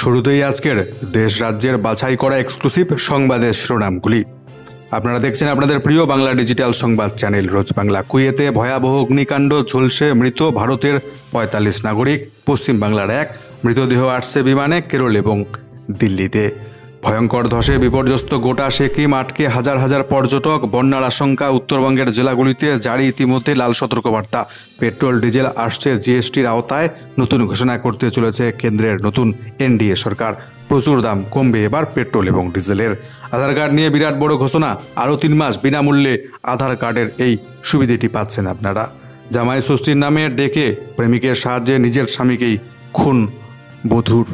শুরুতেই আজকের দেশ রাজ্যের বাছাই করা এক্সক্লুসিভ সংবাদের শিরোনামগুলি। আপনারা দেখছেন আপনাদের প্রিয় বাংলা ডিজিটাল সংবাদ চ্যানেল রোজ বাংলা। কুয়েতে ভয়াবহ অগ্নিকাণ্ড, ঝলসে মৃত ভারতের ৪৫ নাগরিক। পশ্চিম বাংলার এক মৃতদেহ আসছে বিমানে কেরল এবং দিল্লিতে। ভয়ঙ্কর ধসে বিপর্যস্ত গোটা সিকিম, আটকে হাজার হাজার পর্যটক। বন্যার আশঙ্কা উত্তরবঙ্গের জেলাগুলিতে, জারি ইতিমধ্যে লাল সতর্কবার্তা। পেট্রোল ডিজেল আসছে জিএসটির আওতায়। নতুন ঘোষণা করতে চলেছে কেন্দ্রের নতুন এনডিএ সরকার। প্রচুর দাম কমবে এবার পেট্রোল এবং ডিজেলের। আধার কার্ড নিয়ে বিরাট বড় ঘোষণা, আরও 3 মাস বিনামূল্যে আধার কার্ডের এই সুবিধাটি পাচ্ছেন আপনারা। জামাই ষষ্ঠীর নামে ডেকে প্রেমিকের সাহায্যে নিজের স্বামীকেই খুন বধূর।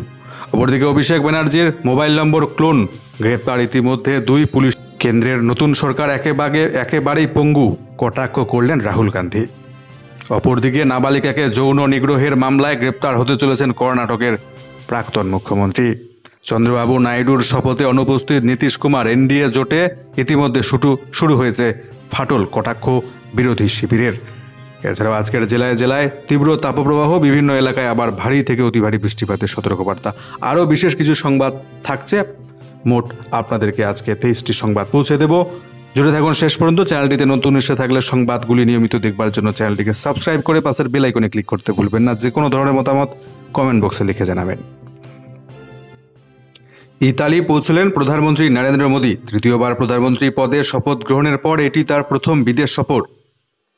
অপরদিকে অভিষেক ব্যানার্জির মোবাইল নম্বর ক্লোন, গ্রেপ্তার ইতিমধ্যে 2 পুলিশ। কেন্দ্রের নতুন সরকার একেবারেই পঙ্গু, কটাক্ষ করলেন রাহুল গান্ধী। অপরদিকে নাবালিকাকে যৌন নিগ্রহের মামলায় গ্রেপ্তার হতে চলেছেন কর্ণাটকের প্রাক্তন মুখ্যমন্ত্রী। চন্দ্রবাবু নাইডুর শপথে অনুপস্থিত নীতিশ কুমার। এনডিএ জোটে ইতিমধ্যে শুরু হয়েছে ফাটল, কটাক্ষ বিরোধী শিবিরের। এছাড়াও আজকের জেলায় জেলায় তীব্র তাপপ্রবাহ, বিভিন্ন এলাকায় আবার ভারী থেকে অতি ভারী বৃষ্টিপাতের সতর্কবার্তা। আরও বিশেষ কিছু সংবাদ থাকছে। মোট আপনাদেরকে আজকে 23টি সংবাদ পৌঁছে দেব। জুড়ে থাকুন শেষ পর্যন্ত। চ্যানেলটিতে নতুন এসে থাকলে সংবাদগুলি নিয়মিত দেখবার জন্য চ্যানেলটিকে সাবস্ক্রাইব করে পাশের বেল আইকনে ক্লিক করতে ভুলবেন না। যে কোনো ধরনের মতামত কমেন্ট বক্সে লিখে জানাবেন। ইতালি পৌঁছলেন প্রধানমন্ত্রী নরেন্দ্র মোদী। তৃতীয়বার প্রধানমন্ত্রী পদে শপথ গ্রহণের পর এটি তার প্রথম বিদেশ সফর।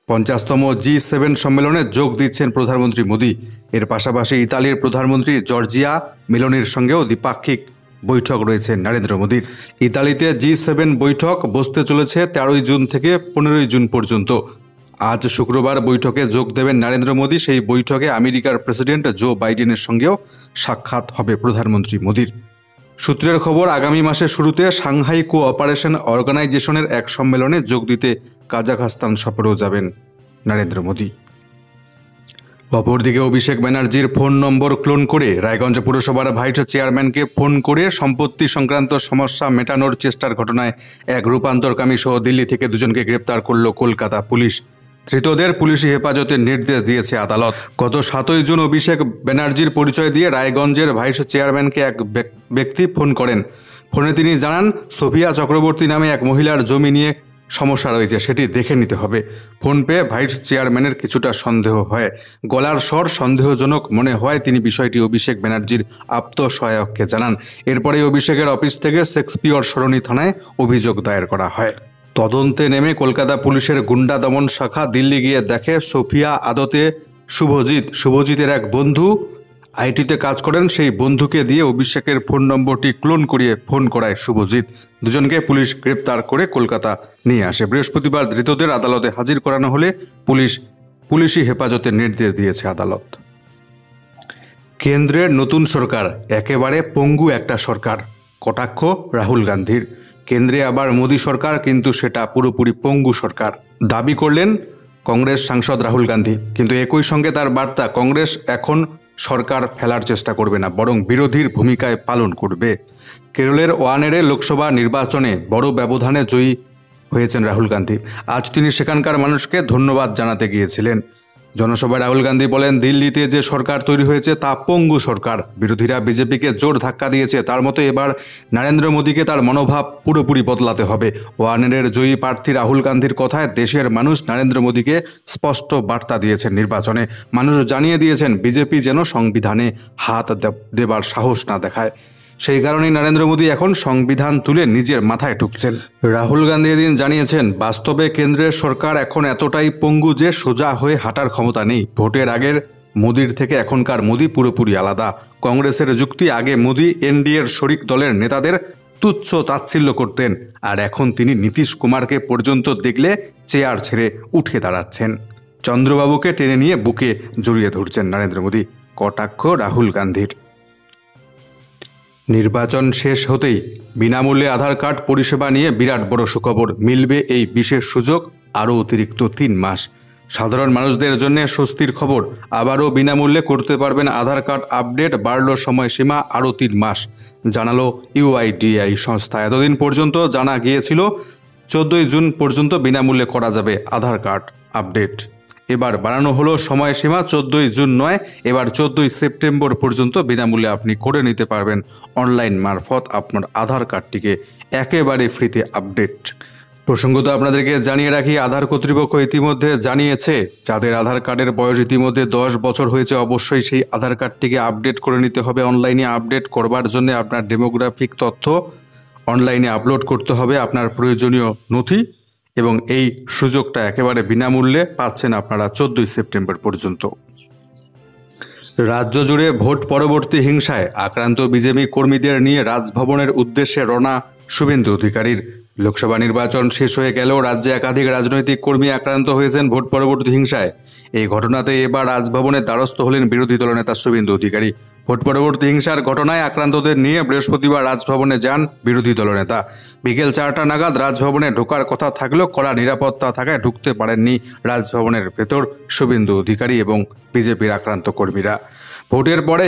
50তম G7 সম্মেলনে যোগ দিচ্ছেন প্রধানমন্ত্রী মোদী। এর পাশাপাশি ইতালির প্রধানমন্ত্রী জর্জিয়া মেলোনির সঙ্গেও দ্বিপাক্ষিক বৈঠক রয়েছে নরেন্দ্র মোদীর। ইতালিতে G7 বৈঠক বসতে চলেছে 13 জুন থেকে 15 জুন পর্যন্ত। আজ শুক্রবার বৈঠকে যোগ দেবেন নরেন্দ্র মোদী। সেই বৈঠকে আমেরিকার প্রেসিডেন্ট জো বাইডেনের সঙ্গেও সাক্ষাৎ হবে প্রধানমন্ত্রী মোদীর। সূত্রের খবর, আগামী মাসের শুরুতে সাংহাই কোঅপারেশন অর্গানাইজেশনের এক সম্মেলনে যোগ দিতে কাজাখস্তান সফরেও যাবেন নরেন্দ্র মোদী। অপরদিকে অভিষেক ব্যানার্জির ফোন নম্বর ক্লোন করে রায়গঞ্জ পুরসভার ভাইস চেয়ারম্যানকে ফোন করে সম্পত্তি সংক্রান্ত সমস্যা মেটানোর চেষ্টার ঘটনায় এক রূপান্তরকামী সহ দিল্লি থেকে 2 জনকে গ্রেপ্তার করল কলকাতা পুলিশ। ধৃতদের পুলিশি হেফাজতের নির্দেশ দিয়েছে আদালত। গত 7 জুন অভিষেক ব্যানার্জির পরিচয় দিয়ে রায়গঞ্জের ভাইস চেয়ারম্যানকে এক ব্যক্তি ফোন করেন। ফোনে তিনি জানান, সোফিয়া চক্রবর্তী নামে এক মহিলার জমি নিয়ে সমস্যা রয়েছে, সেটি দেখে নিতে হবে। ফোন পেয়ে ভাইস চেয়ারম্যানের কিছুটা সন্দেহ হয়। গলার স্বর সন্দেহজনক মনে হয় তিনি বিষয়টি অভিষেক ব্যানার্জির আপ্তসহায়ককে জানান। এরপরেই অভিষেকের অফিস থেকে শেক্সপিয়র সরণি থানায় অভিযোগ দায়ের করা হয়। তদন্তে নেমে কলকাতা পুলিশের গুন্ডা দমন শাখা দিল্লি গিয়ে দেখে সোফিয়া আদতে শুভজিতের এক বন্ধু। আইটিতে কাজ করেন। সেই বন্ধুকে দিয়ে অভিষেকের ফোন নম্বরটি ক্লোন করিয়ে ফোন করায় শুভজিৎ। 2 জনকে পুলিশ গ্রেপ্তার করে কলকাতা নিয়ে আসে। বৃহস্পতিবার ধৃতদের আদালতে হাজির করানো হলে পুলিশি হেফাজতের নির্দেশ দিয়েছে আদালত। কেন্দ্রের নতুন সরকার একেবারে পঙ্গু একটা সরকার, কটাক্ষ রাহুল গান্ধীর। কেন্দ্রে আবার মোদী সরকার, কিন্তু সেটা পুরোপুরি পঙ্গু সরকার দাবি করলেন কংগ্রেস সাংসদ রাহুল গান্ধী। কিন্তু একই সঙ্গে তার বার্তা, কংগ্রেস এখন সরকার ফেলার চেষ্টা করবে না, বরং বিরোধীর ভূমিকায় পালন করবে। কেরলের ওয়ানেরে লোকসভা নির্বাচনে বড় ব্যবধানে জয়ী হয়েছেন রাহুল গান্ধী। আজ তিনি সেখানকার মানুষকে ধন্যবাদ জানাতে গিয়েছিলেন। জনসভায় রাহুল গান্ধী বলেন, দিল্লিতে যে সরকার তৈরি হয়েছে তা পঙ্গু সরকার। বিরোধীরা বিজেপিকে জোর ধাক্কা দিয়েছে। তার মতো এবার নরেন্দ্র মোদীকে তার মনোভাব পুরোপুরি বদলাতে হবে। ওয়ানেরের জয়ী প্রার্থী রাহুল গান্ধীর কথায় দেশের মানুষ নরেন্দ্র মোদীকে স্পষ্ট বার্তা দিয়েছেন। নির্বাচনে মানুষ জানিয়ে দিয়েছেন বিজেপি যেন সংবিধানে হাত দেবার সাহস না দেখায়। সেই কারণেই নরেন্দ্র মোদী এখন সংবিধান তুলে নিজের মাথায় ঢুকছেন। রাহুল গান্ধী এদিন জানিয়েছেন, বাস্তবে কেন্দ্রের সরকার এখন এতটাই পঙ্গু যে সোজা হয়ে হাঁটার ক্ষমতা নেই। ভোটের আগের মোদীর থেকে এখনকার মোদী পুরোপুরি আলাদা। কংগ্রেসের যুক্তি, আগে মোদী এনডিএর শরিক দলের নেতাদের তুচ্ছ তাচ্ছিল্য করতেন, আর এখন তিনি নীতিশ কুমারকে পর্যন্ত দেখলে চেয়ার ছেড়ে উঠে দাঁড়াচ্ছেন। চন্দ্রবাবুকে টেনে নিয়ে বুকে জড়িয়ে ধরছেন নরেন্দ্র মোদী, কটাক্ষ রাহুল গান্ধীর। নির্বাচন শেষ হতেই বিনামূল্যে আধার কার্ড পরিষেবা নিয়ে বিরাট বড় সুখবর। মিলবে এই বিশেষ সুযোগ আরও অতিরিক্ত 3 মাস। সাধারণ মানুষদের জন্য স্বস্তির খবর, আবারও বিনামূল্যে করতে পারবেন আধার কার্ড আপডেট। বাড়ল সময়সীমা আরও 3 মাস, জানালো ইউআইডিআই সংস্থা। এতদিন পর্যন্ত জানা গিয়েছিল 14 জুন পর্যন্ত বিনামূল্যে করা যাবে আধার কার্ড আপডেট। এবার বাড়ানো হলো সময়সীমা, 14ই জুন নয়, এবার 14ই সেপ্টেম্বর পর্যন্ত বিনামূল্যে আপনি করে নিতে পারবেন অনলাইন মারফত আপনার আধার কার্ডটিকে একেবারে ফ্রিতে আপডেট। প্রসঙ্গত আপনাদেরকে জানিয়ে রাখি, আধার কর্তৃপক্ষ ইতিমধ্যে জানিয়েছে যাদের আধার কার্ডের বয়স ইতিমধ্যে 10 বছর হয়েছে অবশ্যই সেই আধার কার্ডটিকে আপডেট করে নিতে হবে। অনলাইনে আপডেট করবার জন্য আপনার ডেমোগ্রাফিক তথ্য অনলাইনে আপলোড করতে হবে, আপনার প্রয়োজনীয় নথি, এবং এই সুযোগটা একেবারে বিনামূল্যে পাচ্ছেন আপনারা 14ই সেপ্টেম্বর পর্যন্ত। রাজ্য জুড়ে ভোট পরবর্তী হিংসায় আক্রান্ত বিজেপি কর্মীদের নিয়ে রাজভবনের উদ্দেশ্যে রওনা শুভেন্দু অধিকারীর। লোকসভা নির্বাচন শেষ হয়ে গেলেও রাজ্যে একাধিক রাজনৈতিক কর্মী আক্রান্ত হয়েছেন ভোট পরবর্তী হিংসায়। এই ঘটনাতে এবার রাজভবনের দ্বারস্থ হলেন বিরোধী দলনেতা শুভেন্দু অধিকারী। ভোট পরবর্তী হিংসার ঘটনায় আক্রান্তদের নিয়ে বৃহস্পতিবার রাজভবনে যান বিরোধী দলনেতা। বিকেল 4টা নাগাদ রাজভবনে ঢোকার কথা থাকলেও কড়া নিরাপত্তা থাকায় ঢুকতে পারেননি রাজভবনের ভেতর শুভেন্দু অধিকারী এবং বিজেপির আক্রান্ত কর্মীরা। ভোটের পরে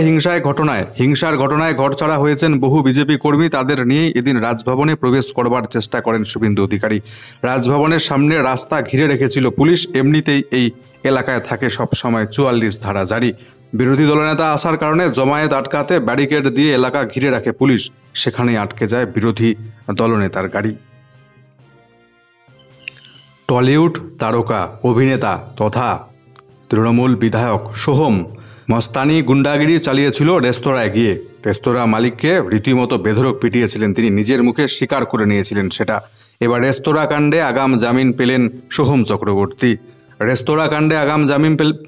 হিংসার ঘটনায় ঘরছাড়া হয়েছেন বহু বিজেপি কর্মী। তাদের নিয়ে এদিন রাজভবনে প্রবেশ করবার চেষ্টা করেন শুভেন্দু অধিকারী। রাজভবনের সামনে রাস্তা ঘিরে রেখেছিল পুলিশ। এমনিতেই এই এলাকায় থাকে সবসময় 44 ধারা জারি। বিরোধী দলনেতা আসার কারণে জমায়েত আটকাতে ব্যারিকেড দিয়ে এলাকা ঘিরে রাখে পুলিশ। সেখানেই আটকে যায় বিরোধী দলনেতার গাড়ি। টলিউড তারকা অভিনেতা তথা তৃণমূল বিধায়ক সোহম মস্তানি গুন্ডাগিরি চালিয়েছিল রেস্তোরাঁয় গিয়ে। রেস্তোরাঁ মালিককে রীতিমতো বেধড়ক পিটিয়েছিলেন তিনি, নিজের মুখে স্বীকার করে নিয়েছিলেন সেটা। এবার রেস্তোরাঁ কাণ্ডে আগাম জামিন পেলেন সোহম চক্রবর্তী। রেস্তোরাঁ কাণ্ডে আগাম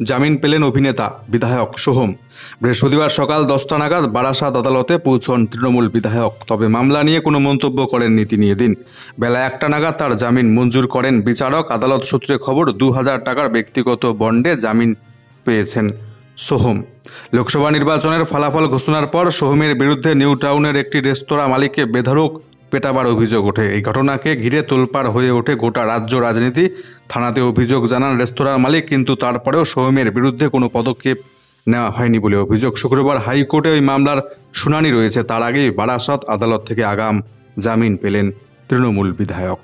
জামিন পেলেন অভিনেতা বিধায়ক সোহম। বৃহস্পতিবার সকাল 10টা নাগাদ বারাসাত আদালতে পৌঁছন তৃণমূল বিধায়ক। তবে মামলা নিয়ে কোনো মন্তব্য করেননি তিনি এদিন। বেলা 1টা নাগাদ তার জামিন মঞ্জুর করেন বিচারক। আদালত সূত্রে খবর 2000 টাকার ব্যক্তিগত বন্ডে জামিন পেয়েছেন সোহম। লোকসভা নির্বাচনের ফলাফল ঘোষণার পর সোহমের বিরুদ্ধে নিউ টাউনের একটি রেস্তোরাঁ মালিককে বেধড়ক পেটাবার অভিযোগ ওঠে। এই ঘটনাকে ঘিরে তোলপাড় হয়ে ওঠে গোটা রাজ্য রাজনীতি। থানাতে অভিযোগ জানান রেস্তোরাঁর মালিক, কিন্তু তারপরেও সোহমের বিরুদ্ধে কোনো পদক্ষেপ নেওয়া হয়নি বলে অভিযোগ। শুক্রবার হাইকোর্টে ওই মামলার শুনানি রয়েছে। তার আগেই বারাসত আদালত থেকে আগাম জামিন পেলেন তৃণমূল বিধায়ক।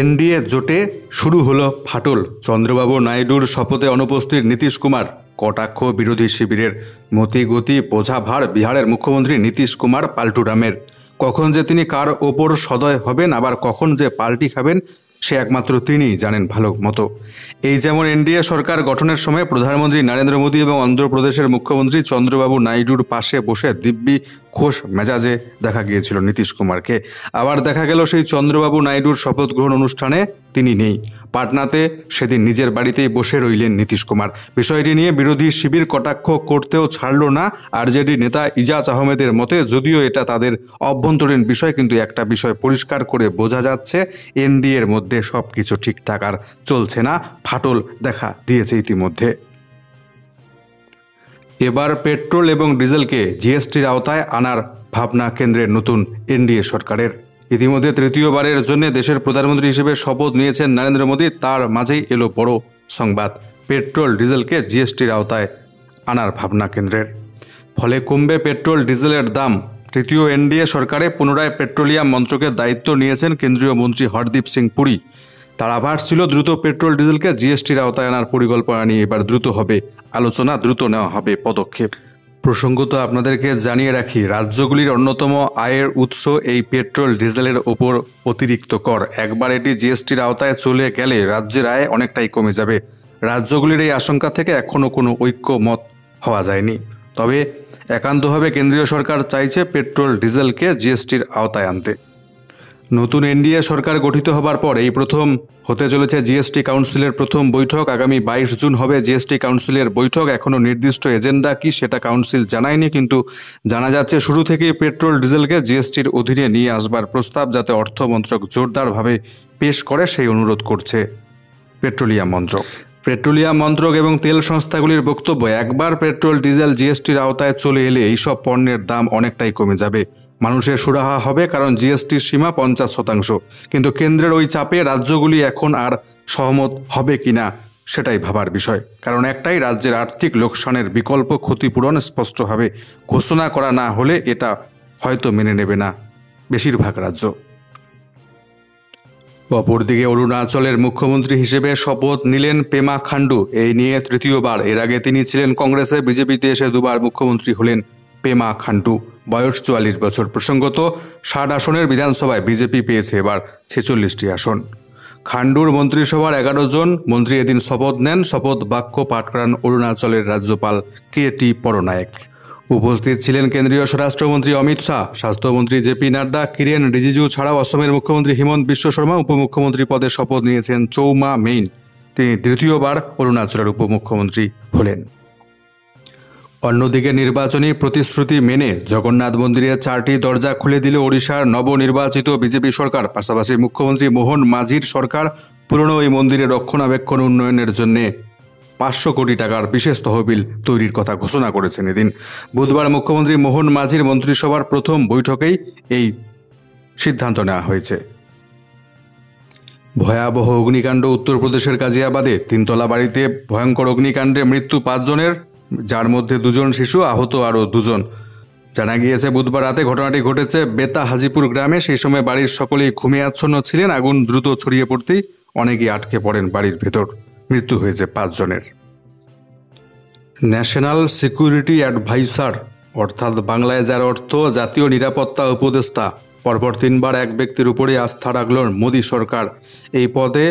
এনডিএ জোটে শুরু হলো ফাটল। চন্দ্রবাবু নাইডুর শপথে অনুপস্থিত নীতিশ কুমার। কটাক্ষ বিরোধী শিবিরের। মতিগতি বোঝা ভার বিহারের মুখ্যমন্ত্রী নীতিশ কুমার পাল্টুরামের। কখন যে তিনি কার ওপর সদয় হবেন, আবার কখন যে পাল্টি খাবেন, সে একমাত্র তিনিই জানেন ভালো মতো। এই যেমন এনডিএ সরকার গঠনের সময় প্রধানমন্ত্রী নরেন্দ্র মোদী এবং অন্ধ্রপ্রদেশের মুখ্যমন্ত্রী চন্দ্রবাবু নাইডুর পাশে বসে দিব্যি খোশ মেজাজে দেখা গিয়েছিল নীতিশ কুমারকে। আবার দেখা গেল সেই চন্দ্রবাবু নাইডুর শপথ গ্রহণ অনুষ্ঠানে তিনি নেই। পাটনাতে সেদিন নিজের বাড়িতেই বসে রইলেন নীতিশ কুমার। বিষয়টি নিয়ে বিরোধী শিবির কটাক্ষ করতেও ছাড়ল না। আরজেডি নেতা ইজাজ আহমেদের মতে, যদিও এটা তাদের অভ্যন্তরীণ বিষয়, কিন্তু একটা বিষয় পরিষ্কার করে বোঝা যাচ্ছে, এনডিএর মধ্যে সবকিছু ঠিকঠাক আর চলছে না। ফাটল দেখা দিয়েছে ইতিমধ্যে। এবার পেট্রোল এবং ডিজেলকে জিএসটির আওতায় আনার ভাবনা কেন্দ্রের নতুন এনডিএ সরকারের। ইতিমধ্যে তৃতীয়বারের জন্য দেশের প্রধানমন্ত্রী হিসেবে শপথ নিয়েছেন নরেন্দ্র মোদী। তার মাঝেই এলো বড় সংবাদ, পেট্রোল ডিজেলকে জিএসটির আওতায় আনার ভাবনা কেন্দ্রের। ফলে কমবে পেট্রোল ডিজেলের দাম। তৃতীয় এনডিএ সরকারে পুনরায় পেট্রোলিয়াম মন্ত্রকের দায়িত্ব নিয়েছেন কেন্দ্রীয় মন্ত্রী হরদীপ সিং পুরী। তার আভাস ছিল দ্রুত পেট্রোল ডিজেলকে জিএসটির আওতায় আনার পরিকল্পনা নিয়ে এবার দ্রুত হবে আলোচনা, দ্রুত নেওয়া হবে পদক্ষেপ। প্রসঙ্গত আপনাদেরকে জানিয়ে রাখি, রাজ্যগুলির অন্যতম আয়ের উৎস এই পেট্রোল ডিজেলের ওপর অতিরিক্ত কর। একবার এটি জিএসটির আওতায় চলে গেলে রাজ্যের আয় অনেকটাই কমে যাবে। রাজ্যগুলির এই আশঙ্কা থেকে এখনও কোনো ঐক্যমত হওয়া যায়নি। তবে একান্তভাবে কেন্দ্রীয় সরকার চাইছে পেট্রোল ডিজেলকে জিএসটির আওতায় আনতে। নতুন এনডিএ সরকার গঠিত হবার পর এই প্রথম হতে চলেছে জিএসটি কাউন্সিলের প্রথম বৈঠক। আগামী 22 জুন হবে জিএসটি কাউন্সিলের বৈঠক। এখনও নির্দিষ্ট এজেন্ডা কি সেটা কাউন্সিল জানায়নি, কিন্তু জানা যাচ্ছে শুরু থেকেই পেট্রোল ডিজেলকে জিএসটির অধীনে নিয়ে আসবার প্রস্তাব যাতে অর্থ মন্ত্রক জোরদারভাবে পেশ করে সেই অনুরোধ করছে পেট্রোলিয়াম মন্ত্রক। পেট্রোলিয়াম মন্ত্রক এবং তেল সংস্থাগুলির বক্তব্য, একবার পেট্রোল ডিজেল জিএসটির আওতায় চলে এলে এইসব পণ্যের দাম অনেকটাই কমে যাবে। মানুষের সুরাহা হবে, কারণ জিএসটির সীমা 50%। কিন্তু কেন্দ্রের ওই চাপে রাজ্যগুলি এখন আর সহমত হবে কিনা সেটাই ভাবার বিষয়। কারণ একটাই, রাজ্যের আর্থিক লোকসানের বিকল্প ক্ষতিপূরণ স্পষ্টভাবে ঘোষণা করা না হলে এটা হয়তো মেনে নেবে না বেশিরভাগ রাজ্য। অপরদিকে অরুণাচলের মুখ্যমন্ত্রী হিসেবে শপথ নিলেন পেমা খান্ডু। এই নিয়ে তৃতীয়বার। এর আগে তিনি ছিলেন কংগ্রেসে, বিজেপিতে এসে দুবার মুখ্যমন্ত্রী হলেন পেমা খান্ডু। বয়স 44 বছর। প্রসঙ্গত, 60 আসনের বিধানসভায় বিজেপি পেয়েছে এবার 46টি আসন। খান্ডুর মন্ত্রিসভার 11 জন মন্ত্রী এদিন শপথ নেন। শপথ বাক্য পাঠ করান অরুণাচলের রাজ্যপাল কে.টি. পরনায়েক। উপস্থিত ছিলেন কেন্দ্রীয় স্বরাষ্ট্রমন্ত্রী অমিত শাহ, স্বাস্থ্যমন্ত্রী জে.পি. নাড্ডা, কিরেন রিজিজু ছাড়াও অসমের মুখ্যমন্ত্রী হিমন্ত বিশ্ব শর্মা। উপমুখ্যমন্ত্রী পদে শপথ নিয়েছেন চৌমা মেইন। তিনি তৃতীয়বার অরুণাচলের উপমুখ্যমন্ত্রী হলেন। অন্যদিকে নির্বাচনী প্রতিশ্রুতি মেনে জগন্নাথ মন্দিরের 4টি দরজা খুলে দিল ওড়িশার নবনির্বাচিত বিজেপি সরকার। পাশাপাশি মুখ্যমন্ত্রী মোহন মাঝির সরকার পুরনো এই মন্দিরের রক্ষণাবেক্ষণ উন্নয়নের জন্য 500 কোটি টাকার বিশেষ তহবিল তৈরির কথা ঘোষণা করেছেন এদিন। বুধবার মুখ্যমন্ত্রী মোহন মাঝির মন্ত্রিসভার প্রথম বৈঠকেই এই সিদ্ধান্ত নেওয়া হয়েছে। ভয়াবহ অগ্নিকাণ্ড উত্তরপ্রদেশের গাজিয়াবাদে। 3 তলা বাড়িতে ভয়ঙ্কর অগ্নিকাণ্ডে মৃত্যু 5 জনের, যার মধ্যে 2 জন শিশু, আহত আরও 2 জন। জানা গিয়েছে বুধবার রাতে ঘটনাটি ঘটেছে বেতা হাজিপুর গ্রামে। সেই সময় বাড়ির সকলেই ঘুমিয়ে আচ্ছন্ন ছিলেন। আগুন দ্রুত ছড়িয়ে পড়তেই অনেকেই আটকে পড়েন বাড়ির ভেতর। মৃত্যু হয়েছে 5 জনের। ন্যাশনাল সিকিউরিটি অ্যাডভাইসার, অর্থাৎ বাংলায় যার অর্থ জাতীয় নিরাপত্তা উপদেষ্টা, পরপর 3 বার এক ব্যক্তির উপরে আস্থা রাখল মোদী সরকার। এই পদে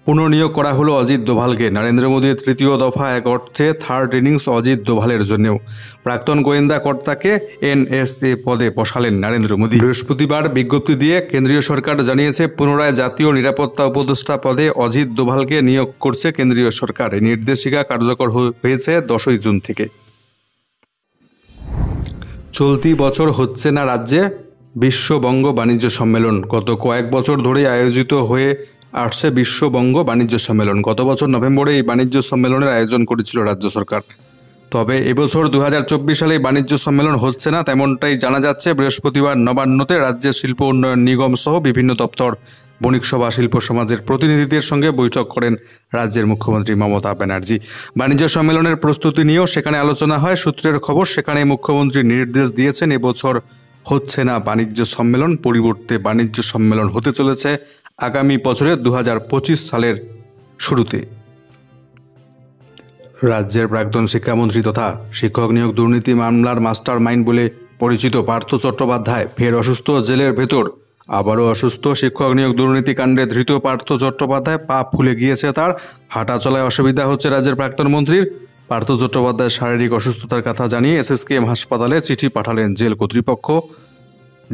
পুনর্নিয়োগ করা হলো অজিত দোভালকে। নরেন্দ্র মোদীর তৃতীয় দফা এক অর্থে থার্ড ইনিংস অজিত দোভালের জন্যও। প্রাক্তন গোয়েন্দা কর্তাকে NSA পদে বসালেন নরেন্দ্র মোদী। বৃহস্পতিবার বিজ্ঞপ্তি দিয়ে কেন্দ্রীয় সরকার জানিয়েছে পুনরায় জাতীয় নিরাপত্তা উপদেষ্টা পদে অজিত দোভালকে নিয়োগ করছে কেন্দ্রীয় সরকার। এই নির্দেশিকা কার্যকর হয়েছে 10ই জুন থেকে। চলতি বছর হচ্ছে না রাজ্যে বিশ্ববঙ্গ বাণিজ্য সম্মেলন। গত কয়েক বছর ধরে আয়োজিত হয়ে আসছে বিশ্ববঙ্গ বাণিজ্য সম্মেলন। গত বছর নভেম্বরে এই বাণিজ্য সম্মেলনের আয়োজন করেছিল রাজ্য সরকার। তবে এবছর 2024 সালে বাণিজ্য সম্মেলন হচ্ছে না, তেমনটাই জানা যাচ্ছে। বৃহস্পতিবার নবান্নতে রাজ্যের শিল্প উন্নয়ন নিগম সহ বিভিন্ন দপ্তর, বণিক সভা, শিল্প সমাজের প্রতিনিধিদের সঙ্গে বৈঠক করেন রাজ্যের মুখ্যমন্ত্রী মমতা ব্যানার্জি। বাণিজ্য সম্মেলনের প্রস্তুতি নিয়েও সেখানে আলোচনা হয়। সূত্রের খবর, সেখানে মুখ্যমন্ত্রী নির্দেশ দিয়েছেন এবছর হচ্ছে না বাণিজ্য সম্মেলন, পরিবর্তে বাণিজ্য সম্মেলন হতে চলেছে আগামী বছরের 2025 সালের শুরুতে। রাজ্যের প্রাক্তন শিক্ষামন্ত্রী তথা শিক্ষক নিয়োগ দুর্নীতি মামলার মাস্টার মাইন্ড বলে পরিচিত পার্থ চট্টোপাধ্যায় ফের অসুস্থ, জেলের ভেতর। আবারও অসুস্থ। শিক্ষক নিয়োগ দুর্নীতি কাণ্ডে ধৃত পার্থ চট্টোপাধ্যায় পা ফুলে গিয়েছে তার। হাঁটা চলায় অসুবিধা হচ্ছে রাজ্যের প্রাক্তন মন্ত্রীর। পার্থ চট্টোপাধ্যায় শারীরিক অসুস্থতার কথা জানিয়ে SSKM হাসপাতালে চিঠি পাঠালেন জেল কর্তৃপক্ষ।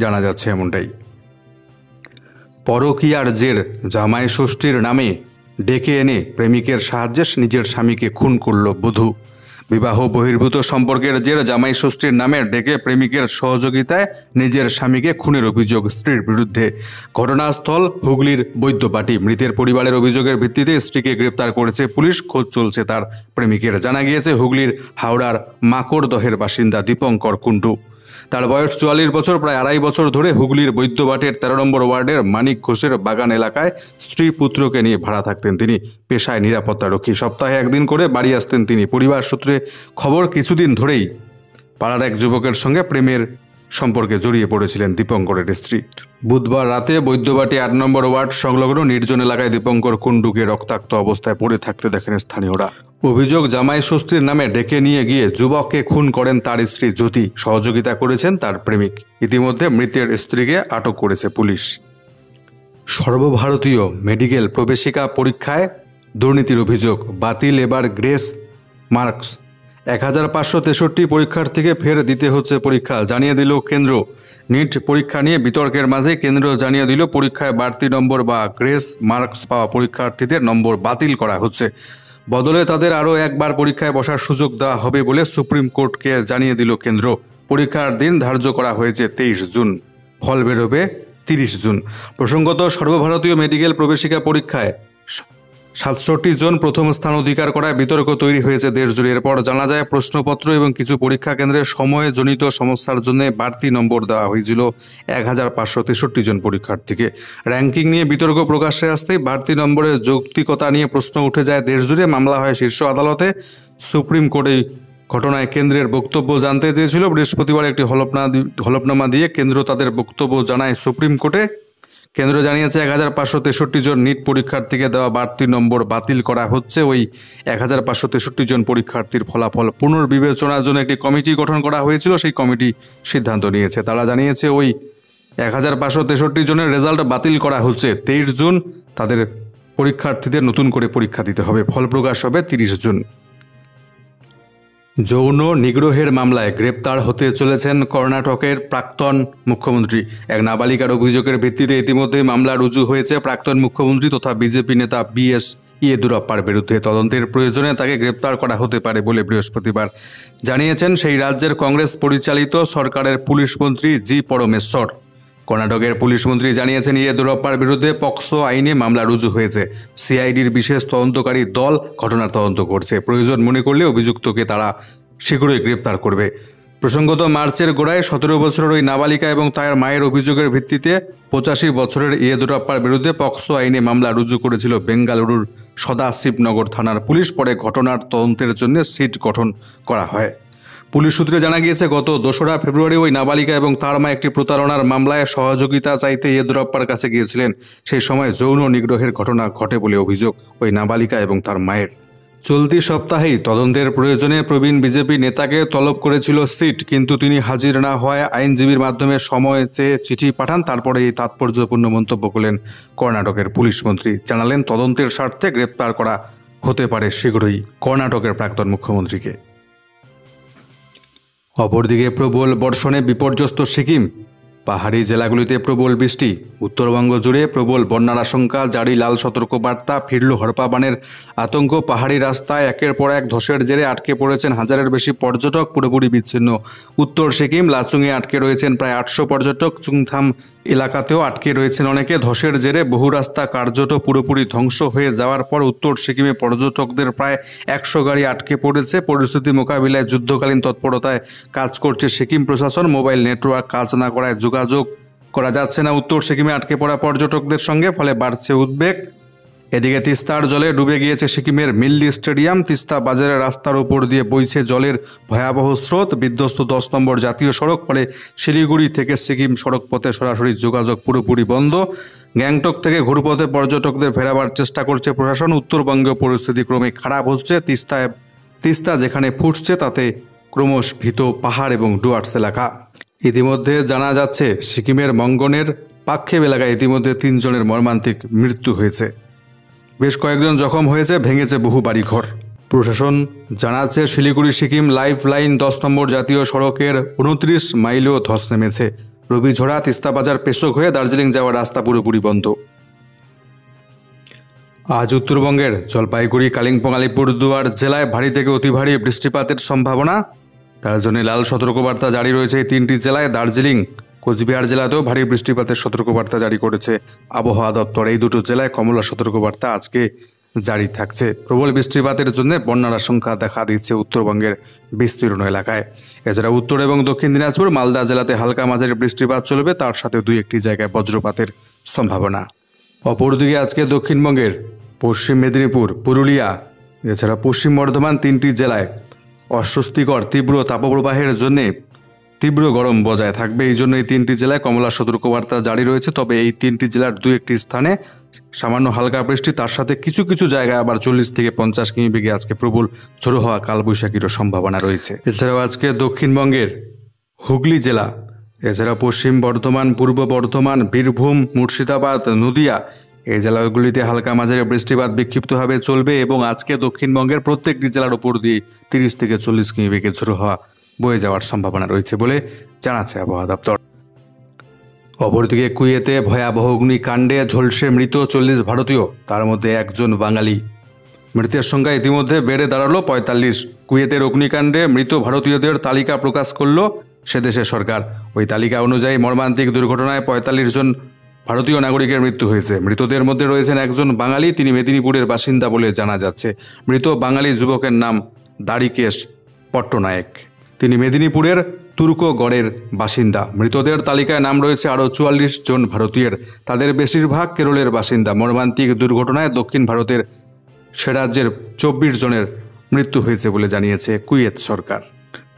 জানা যাচ্ছে এমনটাই। পরকীয়ার জের, জামাই ষষ্ঠীর নামে ডেকে এনে প্রেমিকের সাহায্যে নিজের স্বামীকে খুন করল বধূ। বিবাহ বহির্ভূত সম্পর্কের জের জামাই ষষ্ঠীর নামে ডেকে প্রেমিকের সহযোগিতায় নিজের স্বামীকে খুনের অভিযোগ স্ত্রীর বিরুদ্ধে। ঘটনাস্থল হুগলির বৈদ্যবাটি। মৃতের পরিবারের অভিযোগের ভিত্তিতে স্ত্রীকে গ্রেপ্তার করেছে পুলিশ। খোঁজ চলছে তার প্রেমিকের। জানা গিয়েছে হুগলির হাওড়ার মাকড়দহের বাসিন্দা দীপঙ্কর কুণ্ডু। তার বয়স 44 বছর। প্রায় 2.5 বছর ধরে হুগলির বৈদ্যবাটের 13 নম্বর ওয়ার্ডের মানিক ঘোষের বাগান এলাকায় স্ত্রী পুত্রকে নিয়ে ভাড়া থাকতেন তিনি। পেশায় নিরাপত্তারক্ষী। সপ্তাহে একদিন করে বাড়ি আসতেন তিনি। পরিবার সূত্রে খবর, কিছুদিন ধরেই পাড়ার এক যুবকের সঙ্গে প্রেমের সম্পর্কে জড়িয়ে পড়েছিলেন দীপঙ্করের স্ত্রী। বুধবার রাতে বৈদ্যবাটি 8 নম্বর ওয়ার্ড সংলগ্ন নির্জন এলাকায় দীপঙ্কর কুণ্ডুকে রক্তাক্ত অবস্থায় পড়ে থাকতে দেখেন স্থানীয়রা। অভিযোগ, জামাই ষষ্ঠীর নামে ডেকে নিয়ে গিয়ে যুবককে খুন করেন তার স্ত্রী জ্যোতি। সহযোগিতা করেছেন তার প্রেমিক। ইতিমধ্যে মৃতের স্ত্রীকে আটক করেছে পুলিশ। সর্বভারতীয় মেডিকেল প্রবেশিকা পরীক্ষায় দুর্নীতির অভিযোগ। বাতিল এবার গ্রেস মার্কস। 1563 পরীক্ষার্থীকে ফের দিতে হচ্ছে পরীক্ষা, জানিয়ে দিল কেন্দ্র। নিট পরীক্ষা নিয়ে বিতর্কের মাঝে কেন্দ্র জানিয়ে দিল পরীক্ষায় বাড়তি নম্বর বা গ্রেস মার্কস পাওয়া পরীক্ষার্থীদের নম্বর বাতিল করা হচ্ছে। বদলে তাদের আরও একবার পরীক্ষায় বসার সুযোগ দেওয়া হবে বলে সুপ্রিম কোর্টকে জানিয়ে দিল কেন্দ্র। পরীক্ষার দিন ধার্য করা হয়েছে 23 জুন। ফল বেরোবে 30 জুন। প্রসঙ্গত, সর্বভারতীয় মেডিকেল প্রবেশিকা পরীক্ষায় 67 জন প্রথম স্থান অধিকার করায় বিতর্ক তৈরি হয়েছে দেশজুড়ে। এরপর জানা যায় প্রশ্নপত্র এবং কিছু পরীক্ষা কেন্দ্রে সময়জনিত সমস্যার জন্য বাড়তি নম্বর দেওয়া হয়েছিল 1563 জন পরীক্ষার্থীকে। র্যাঙ্কিং নিয়ে বিতর্ক প্রকাশ্যে আসতেই বাড়তি নম্বরের যৌক্তিকতা নিয়ে প্রশ্ন উঠে যায় দেশজুড়ে। মামলা হয় শীর্ষ আদালতে। সুপ্রিম কোর্টে ঘটনায় কেন্দ্রের বক্তব্য জানতে চেয়েছিল। বৃহস্পতিবার একটি হলফনামা দিয়ে কেন্দ্র তাদের বক্তব্য জানায় সুপ্রিম কোর্টে। কেন্দ্র জানিয়েছে 1563 জন নিট পরীক্ষার্থীকে দেওয়া বাড়তি নম্বর বাতিল করা হচ্ছে। ওই 1563 জন পরীক্ষার্থীর ফলাফল পুনর্বিবেচনার জন্য একটি কমিটি গঠন করা হয়েছিল, সেই কমিটি সিদ্ধান্ত নিয়েছে। তারা জানিয়েছে ওই 1563 জনের রেজাল্ট বাতিল করা হচ্ছে। 23 জুন তাদের পরীক্ষার্থীদের নতুন করে পরীক্ষা দিতে হবে। ফল প্রকাশ হবে 30 জুন। যৌন নিগ্রহের মামলায় গ্রেপ্তার হতে চলেছেন কর্ণাটকের প্রাক্তন মুখ্যমন্ত্রী। এক নাবালিকার অভিযোগের ভিত্তিতে ইতিমধ্যে মামলা রুজু হয়েছে প্রাক্তন মুখ্যমন্ত্রী তথা বিজেপি নেতা BS ইয়েদুরাপ্পার বিরুদ্ধে। তদন্তের প্রয়োজনে তাকে গ্রেপ্তার করা হতে পারে বলে বৃহস্পতিবার জানিয়েছেন সেই রাজ্যের কংগ্রেস পরিচালিত সরকারের পুলিশ মন্ত্রী জি পরমেশ্বর। কর্ণাটকের পুলিশ মন্ত্রী জানিয়েছেন ইয়েদুরাপ্পার বিরুদ্ধে পক্সো আইনে মামলা রুজু হয়েছে। সিআইডির বিশেষ তদন্তকারী দল ঘটনার তদন্ত করছে। প্রয়োজন মনে করলে অভিযুক্তকে তারা শীঘ্রই গ্রেপ্তার করবে। প্রসঙ্গত মার্চের গোড়ায় 17 বছরের ওই নাবালিকা এবং তার মায়ের অভিযোগের ভিত্তিতে 85 বছরের ইয়েদুরাপ্পার বিরুদ্ধে পক্সো আইনে মামলা রুজু করেছিল বেঙ্গালুরুর সদাশিবনগর থানার পুলিশ। পরে ঘটনার তদন্তের জন্য সিট গঠন করা হয়। পুলিশ সূত্রে জানা গিয়েছে গত 2রা ফেব্রুয়ারি ওই নাবালিকা এবং তার মা একটি প্রতারণার মামলায় সহযোগিতা চাইতে ইয়েদুরাপ্পার কাছে গিয়েছিলেন। সেই সময় যৌন নিগ্রহের ঘটনা ঘটে বলে অভিযোগ ওই নাবালিকা এবং তার মায়ের। চলতি সপ্তাহেই তদন্তের প্রয়োজনে প্রবীণ বিজেপি নেতাকে তলব করেছিল সিট, কিন্তু তিনি হাজির না হওয়ায় আইনজীবীর মাধ্যমে সময় চেয়ে চিঠি পাঠান। তারপরে এই তাৎপর্যপূর্ণ মন্তব্য করলেন কর্ণাটকের পুলিশ মন্ত্রী। জানালেন তদন্তের স্বার্থে গ্রেপ্তার করা হতে পারে শীঘ্রই কর্ণাটকের প্রাক্তন মুখ্যমন্ত্রীকে। অপরদিকে প্রবল বর্ষণে বিপর্যস্ত সিকিম। পাহাড়ি জেলাগুলিতে প্রবল বৃষ্টি। উত্তরবঙ্গ জুড়ে প্রবল বন্যার আশঙ্কা, জারি লাল সতর্কবার্তা। ফিরল হরপাবানের আতঙ্ক। পাহাড়ি রাস্তায় একের পর এক ধসের জেরে আটকে পড়েছেন হাজারের বেশি পর্যটক। পুরোপুরি বিচ্ছিন্ন উত্তর সিকিম। লাচুংয়ে আটকে রয়েছেন প্রায় 800 পর্যটক। চুংথাম এলাকাতেও আটকে রয়েছেন অনেকে। ধসের জেরে বহু রাস্তা কার্যত পুরোপুরি ধ্বংস হয়ে যাওয়ার পর উত্তর সিকিমে পর্যটকদের প্রায় 100 গাড়ি আটকে পড়েছে। পরিস্থিতি মোকাবিলায় যুদ্ধকালীন তৎপরতায় কাজ করছে সিকিম প্রশাসন। মোবাইল নেটওয়ার্ক কাজ না করায় যোগাযোগ করা যাচ্ছে না উত্তর সিকিমে আটকে পড়া পর্যটকদের সঙ্গে, ফলে বাড়ছে উদ্বেগ। এদিকে তিস্তার জলে ডুবে গিয়েছে সিকিমের মিল্লি স্টেডিয়াম। তিস্তা বাজারের রাস্তার উপর দিয়ে বইছে জলের ভয়াবহ স্রোত। বিধ্বস্ত 10 নম্বর জাতীয় সড়ক। ফলে শিলিগুড়ি থেকে সিকিম সড়ক পথে সরাসরি যোগাযোগ পুরোপুরি বন্ধ। গ্যাংটক থেকে ঘুরপথে পর্যটকদের ফেরাবার চেষ্টা করছে প্রশাসন। উত্তরবঙ্গেও পরিস্থিতি ক্রমে খারাপ হচ্ছে। তিস্তা যেখানে ফুটছে তাতে ক্রমশ ভীত পাহাড় এবং ডুয়ার্স এলাকা। ইতিমধ্যে জানা যাচ্ছে সিকিমের মঙ্গনের পাক্ষেপ এলাকায় ইতিমধ্যে 3 জনের মর্মান্তিক মৃত্যু হয়েছে। বেশ কয়েকজন জখম হয়েছে, ভেঙেছে বহু বাড়িঘর। প্রশাসন জানাচ্ছে শিলিগুড়ি সিকিম লাইফ লাইন 10 নম্বর জাতীয় সড়কের 29 মাইলও ধস নেমেছে। রবিঝোড়া তিস্তাবাজার পেশক হয়ে দার্জিলিং যাওয়ার রাস্তা পুরোপুরি বন্ধ। আজ উত্তরবঙ্গের জলপাইগুড়ি, কালিম্পং, আলিপুরদুয়ার জেলায় ভারী থেকে অতি ভারী বৃষ্টিপাতের সম্ভাবনা। তার জন্য লাল সতর্কবার্তা জারি রয়েছে এই 3টি জেলায়। দার্জিলিং, কোচবিহার জেলাতেও ভারী বৃষ্টিপাতের সতর্কবার্তা জারি করেছে আবহাওয়া দপ্তর। এই দুটো জেলায় কমলা সতর্কবার্তা আজকে জারি থাকছে। প্রবল বৃষ্টিপাতের জন্য বন্যার আশঙ্কা দেখা দিচ্ছে উত্তরবঙ্গের বিস্তীর্ণ এলাকায়। এছাড়া উত্তর এবং দক্ষিণ দিনাজপুর, মালদা জেলাতে হালকা মাঝারি বৃষ্টিপাত চলবে, তার সাথে 2-1টি জায়গায় বজ্রপাতের সম্ভাবনা। অপরদিকে আজকে দক্ষিণবঙ্গের পশ্চিম মেদিনীপুর, পুরুলিয়া এছাড়া পশ্চিম বর্ধমান 3টি জেলায় অস্বস্তিকর তীব্র তাপপ্রবাহের জন্য তীব্র গরম বজায় থাকবে। এই জন্য এই 3টি জেলায় কমলা সতর্কবার্তা জারি রয়েছে। তবে এই 3টি জেলার 2-1টি স্থানে সামান্য হালকা বৃষ্টি, তার সাথে কিছু কিছু জায়গায় আবার 40 থেকে 50 কিমি বেগে আজকে প্রবল ঝোড়ো হওয়া কালবৈশাখীরও সম্ভাবনা রয়েছে। এছাড়াও আজকে দক্ষিণবঙ্গের হুগলি জেলা, এছাড়া পশ্চিম বর্ধমান, পূর্ব বর্ধমান, বীরভূম, মুর্শিদাবাদ, নদিয়া এই জেলাগুলিতে হালকা মাঝারি বৃষ্টিপাত বিক্ষিপ্তভাবে চলবে এবং আজকে দক্ষিণবঙ্গের প্রত্যেকটি জেলার উপর দিয়ে 30 থেকে 40 কিমি বেগে ঝোড়ো হওয়া বয়ে যাওয়ার সম্ভাবনা রয়েছে বলে জানাচ্ছে আবহাওয়া দপ্তর। অপরদিকে কুয়েতে ভয়াবহ অগ্নিকাণ্ডে ঝলসে মৃত 40 ভারতীয়, তার মধ্যে 1 জন বাঙালি। মৃতের সংখ্যা ইতিমধ্যে বেড়ে দাঁড়ালো 45। কুয়েতের অগ্নিকাণ্ডে মৃত ভারতীয়দের তালিকা প্রকাশ করল সে দেশের সরকার। ওই তালিকা অনুযায়ী মর্মান্তিক দুর্ঘটনায় 45 জন ভারতীয় নাগরিকের মৃত্যু হয়েছে। মৃতদের মধ্যে রয়েছেন 1 জন বাঙালি, তিনি মেদিনীপুরের বাসিন্দা বলে জানা যাচ্ছে। মৃত বাঙালি যুবকের নাম দ্বারিকেশ পট্টনায়েক, তিনি মেদিনীপুরের তুর্কগড়ের বাসিন্দা। মৃতদের তালিকায় নাম রয়েছে আরও 44 জন ভারতীয়ের, তাদের বেশিরভাগ কেরলের বাসিন্দা। মর্মান্তিক দুর্ঘটনায় দক্ষিণ ভারতের সে রাজ্যের 24 জনের মৃত্যু হয়েছে বলে জানিয়েছে কুয়েত সরকার।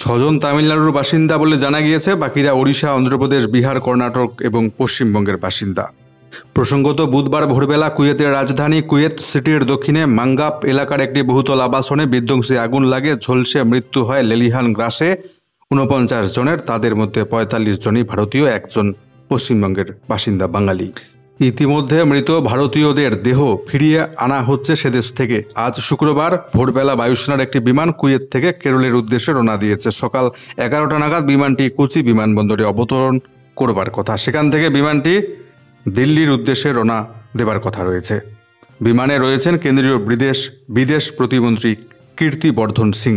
6 জন তামিলনাড়ুর বাসিন্দা বলে জানা গিয়েছে, বাকিরা ওড়িশা, অন্ধ্রপ্রদেশ, বিহার, কর্ণাটক এবং পশ্চিমবঙ্গের বাসিন্দা। প্রসঙ্গত বুধবার ভোরবেলা কুয়েতের রাজধানী কুয়েত সিটির দক্ষিণে মাঙ্গাপ এলাকার একটি বহুতল আবাসনে বিধ্বংসী আগুন লাগে ঝলসে মৃত্যু হয় লেলিহান গ্রাসে ৪৯ জনের, তাদের মধ্যে ৪৫ জনই ভারতীয়, একজন পশ্চিমবঙ্গের বাসিন্দা বাঙালি। ইতিমধ্যে মৃত ভারতীয়দের দেহ ফিরিয়ে আনা হচ্ছে সেদেশ থেকে। আজ শুক্রবার ভোরবেলা বায়ুসেনার একটি বিমান কুয়েত থেকে কেরলের উদ্দেশ্যে রওনা দিয়েছে। সকাল 11টা নাগাদ বিমানটি কোচি বিমানবন্দরে অবতরণ করবার কথা। সেখান থেকে বিমানটি দিল্লির উদ্দেশ্যে রওনা দেবার কথা রয়েছে। বিমানে রয়েছেন কেন্দ্রীয় বিদেশ প্রতিমন্ত্রী কীর্তি বর্ধন সিং।